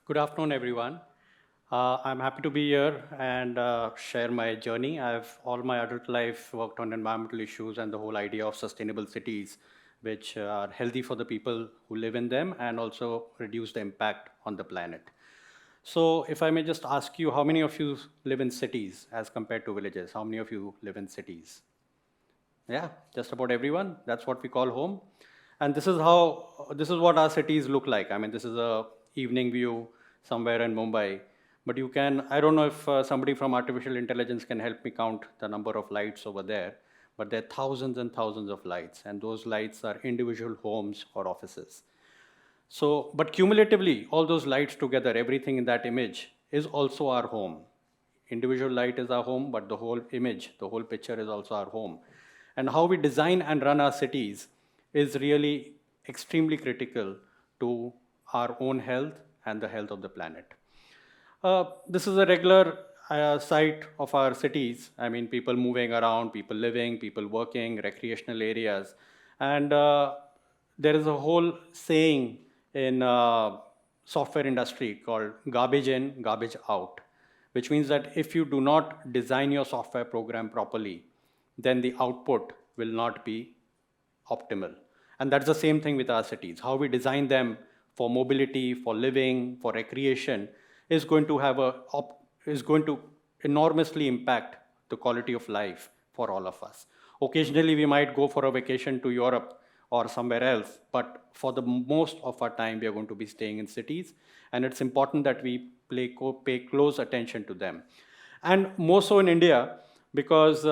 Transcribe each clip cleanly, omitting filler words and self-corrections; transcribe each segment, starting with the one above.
Good afternoon, everyone. I'm happy to be here and share my journey. I've all my adult life worked on environmental issues and the whole idea of sustainable cities, which are healthy for the people who live in them and also reduce the impact on the planet. So, if I may just ask you, how many of you live in cities as compared to villages? How many of you live in cities? Yeah, just about everyone. That's what we call home. And this is what our cities look like. I mean, this is a evening view somewhere in Mumbai. But you can, I don't know if somebody from artificial intelligence can help me count the number of lights over there, but there are thousands and thousands of lights, and those lights are individual homes or offices. So, but cumulatively, all those lights together, everything in that image is also our home. Individual light is our home, but the whole image, the whole picture is also our home. And how we design and run our cities is really extremely critical to our own health and the health of the planet. This is a regular sight of our cities. I mean, people moving around, people living, people working, recreational areas. And there is a whole saying in software industry called garbage in, garbage out, which means that if you do not design your software program properly, then the output will not be optimal. And that's the same thing with our cities. How we design them for mobility, for living, for recreation is going to is going to enormously impact the quality of life for all of us. Occasionally, we might go for a vacation to Europe or somewhere else, but for the most of our time, we are going to be staying in cities, and it's important that we pay close attention to them. And more so in India, because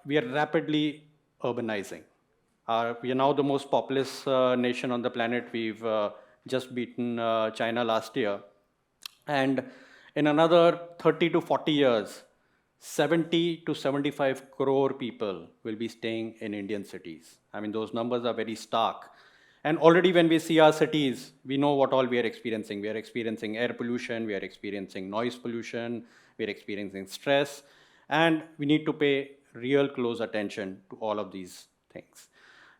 we are rapidly urbanizing. We are now the most populous nation on the planet. We've just beaten China last year. And in another 30 to 40 years, 70 to 75 crore people will be staying in Indian cities. I mean, those numbers are very stark. And already when we see our cities, we know what all we are experiencing. We are experiencing air pollution, we are experiencing noise pollution, we are experiencing stress, and we need to pay real close attention to all of these things.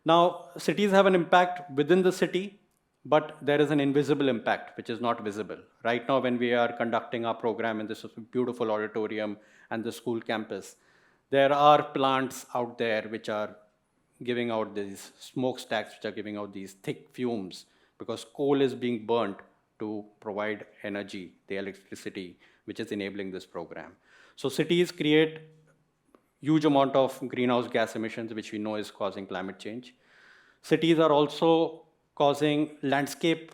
Now, cities have an impact within the city, but there is an invisible impact which is not visible. Right now, when we are conducting our program in this beautiful auditorium and the school campus, there are plants out there which are giving out these smokestacks, which are giving out these thick fumes because coal is being burnt to provide energy, the electricity, which is enabling this program. So cities create huge amount of greenhouse gas emissions, which we know is causing climate change. Cities are also causing landscape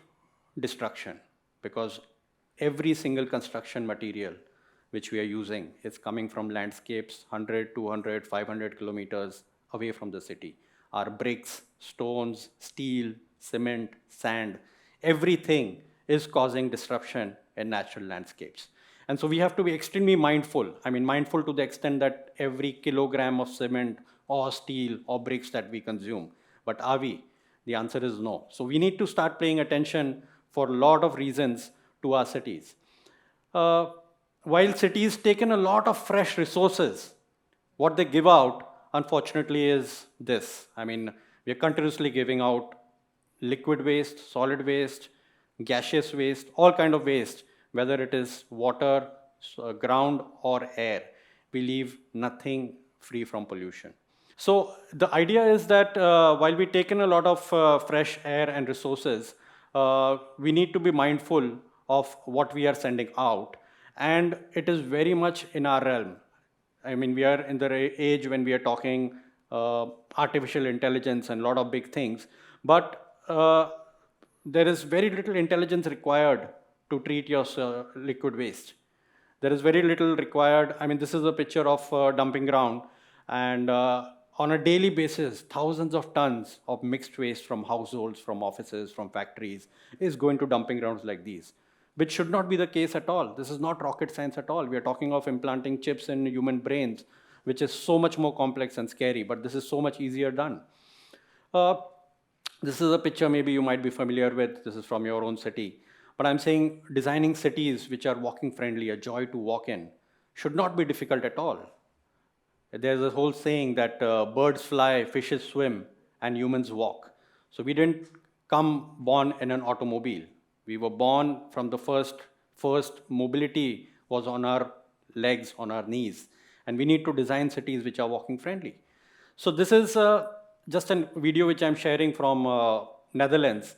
destruction because every single construction material which we are using is coming from landscapes 100, 200, 500 kilometers away from the city. Our bricks, stones, steel, cement, sand, everything is causing disruption in natural landscapes. And so we have to be extremely mindful. I mean, mindful to the extent that every kilogram of cement or steel or bricks that we consume. But are we? The answer is no. So we need to start paying attention for a lot of reasons to our cities. Uh, while cities take in a lot of fresh resources, what they give out, unfortunately, is this. I mean, we are continuously giving out liquid waste, solid waste, gaseous waste, all kind of waste, whether it is water, ground, or air. We leave nothing free from pollution. So the idea is that while we take in a lot of fresh air and resources, we need to be mindful of what we are sending out. And it is very much in our realm. I mean, we are in the age when we are talking artificial intelligence and a lot of big things, but there is very little intelligence required to treat your liquid waste. There is very little required. I mean, this is a picture of dumping ground, and on a daily basis, thousands of tons of mixed waste from households, from offices, from factories is going to dumping grounds like these, which should not be the case at all. This is not rocket science at all. We are talking of implanting chips in human brains, which is so much more complex and scary, but this is so much easier done. Uh, this is a picture maybe you might be familiar with. This is from your own city. But I'm saying designing cities which are walking friendly, a joy to walk in, should not be difficult at all. There's a whole saying that birds fly, fishes swim, and humans walk. So we didn't come born in an automobile. We were born from the first mobility was on our legs, on our knees. And we need to design cities which are walking friendly. So this is just a video which I'm sharing from Netherlands.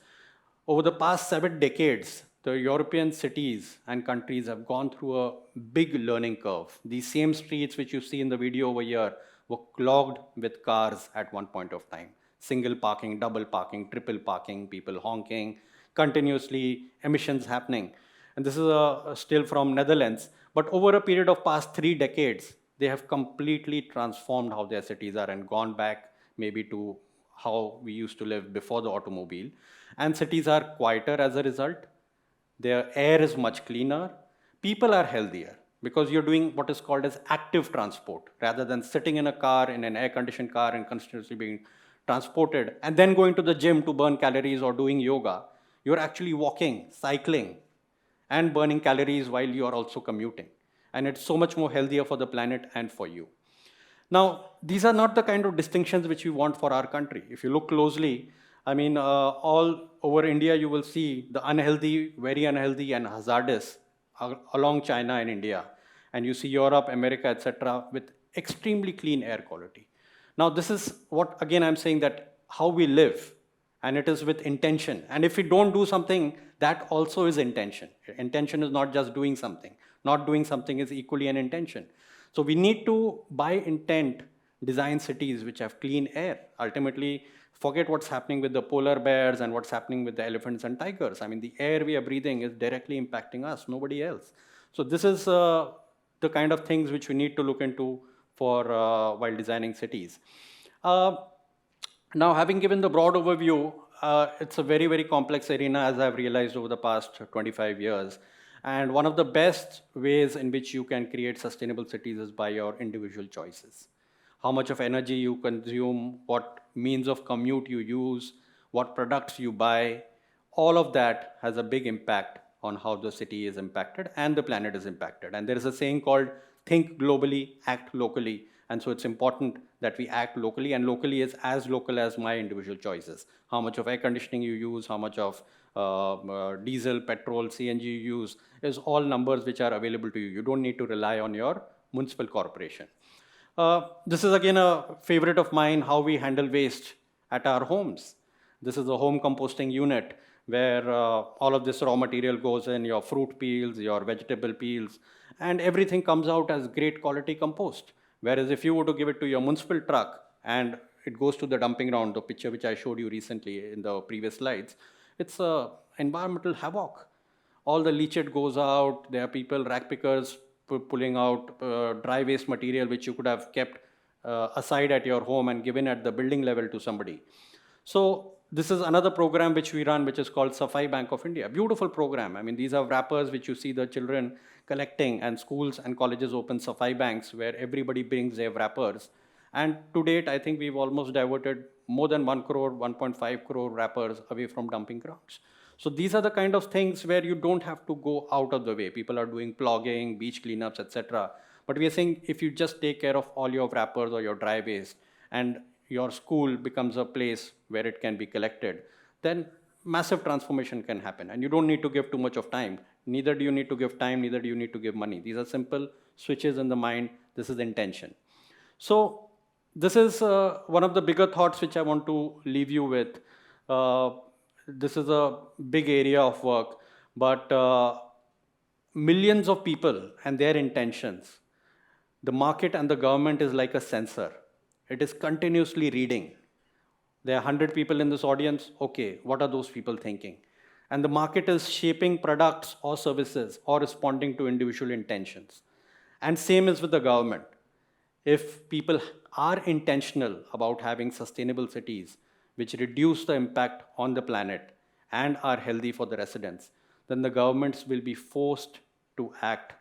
Over the past 7 decades, the European cities and countries have gone through a big learning curve. These same streets which you see in the video over here were clogged with cars at one point of time. Single parking, double parking, triple parking, people honking, continuously emissions happening. And this is a still from Netherlands. But over a period of past 3 decades, they have completely transformed how their cities are and gone back maybe to how we used to live before the automobile. And cities are quieter as a result. Their air is much cleaner. People are healthier because you're doing what is called as active transport rather than sitting in a car, in an air-conditioned car and continuously being transported and then going to the gym to burn calories or doing yoga. You're actually walking, cycling, and burning calories while you are also commuting. And it's so much more healthier for the planet and for you. Now, these are not the kind of distinctions which we want for our country. If you look closely, I mean, all over India, you will see the unhealthy, very unhealthy, and hazardous along China and India. And you see Europe, America, etc., with extremely clean air quality. Now, this is what, again, I'm saying that how we live, and it is with intention. And if we don't do something, that also is intention. Intention is not just doing something. Not doing something is equally an intention. So we need to, by intent, design cities which have clean air. Ultimately, forget what's happening with the polar bears and what's happening with the elephants and tigers. I mean, the air we are breathing is directly impacting us, nobody else. So this is the kind of things which we need to look into for while designing cities. Now, having given the broad overview, it's a very, very complex arena, as I've realized over the past 25 years. And one of the best ways in which you can create sustainable cities is by your individual choices. How much of energy you consume, what means of commute you use, what products you buy, all of that has a big impact on how the city is impacted and the planet is impacted. And there is a saying called think globally, act locally. And so it's important that we act locally, and locally is as local as my individual choices. How much of air conditioning you use, how much of diesel, petrol, CNG you use is all numbers which are available to you. You don't need to rely on your municipal corporation. This is again a favorite of mine, how we handle waste at our homes. This is a home composting unit where all of this raw material goes in, your fruit peels, your vegetable peels, and everything comes out as great quality compost. Whereas if you were to give it to your municipal truck and it goes to the dumping ground, the picture which I showed you recently in the previous slides, it's a environmental havoc. All the leachate goes out. There are people, rack pickers, pulling out dry waste material which you could have kept aside at your home and given at the building level to somebody. So this is another program which we run, which is called Safai Bank of India. Beautiful program. I mean, these are wrappers which you see the children collecting, and schools and colleges open Safai banks where everybody brings their wrappers. And to date, I think we've almost diverted more than 1 crore, 1.5 crore wrappers away from dumping grounds. So these are the kind of things where you don't have to go out of the way. People are doing plogging, beach cleanups, etc. But we are saying if you just take care of all your wrappers or your dry waste, and your school becomes a place where it can be collected, then massive transformation can happen. And you don't need to give too much of time. Neither do you need to give time, neither do you need to give money. These are simple switches in the mind. This is intention. So this is one of the bigger thoughts which I want to leave you with. This is a big area of work, but millions of people and their intentions, the market and the government is like a sensor. It is continuously reading. There are 100 people in this audience. Okay, what are those people thinking? And the market is shaping products or services or responding to individual intentions. And same is with the government. If people are intentional about having sustainable cities which reduce the impact on the planet and are healthy for the residents, then the governments will be forced to act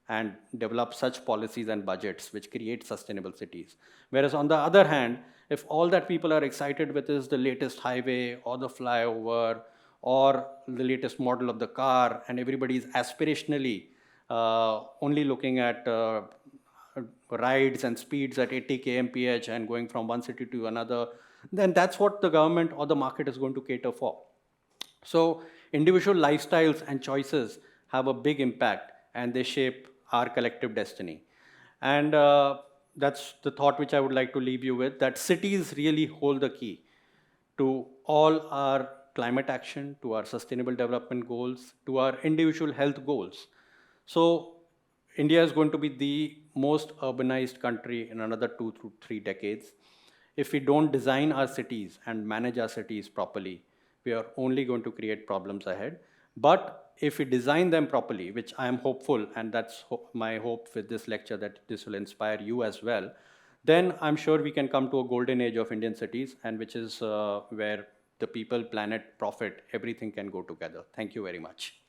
and develop such policies and budgets which create sustainable cities. Whereas on the other hand, if all that people are excited with is the latest highway or the flyover or the latest model of the car, and everybody is aspirationally only looking at rides and speeds at 80 kmph and going from one city to another, then that's what the government or the market is going to cater for. So individual lifestyles and choices have a big impact and they shape our collective destiny. And that's the thought which I would like to leave you with, that cities really hold the key to all our climate action, to our sustainable development goals, to our individual health goals. So India is going to be the most urbanized country in another 2 to 3 decades. If we don't design our cities and manage our cities properly, we are only going to create problems ahead. But if we design them properly, which I am hopeful, and that's my hope with this lecture, that this will inspire you as well, then I'm sure we can come to a golden age of Indian cities, and which is where the people, planet, profit, everything can go together. Thank you very much.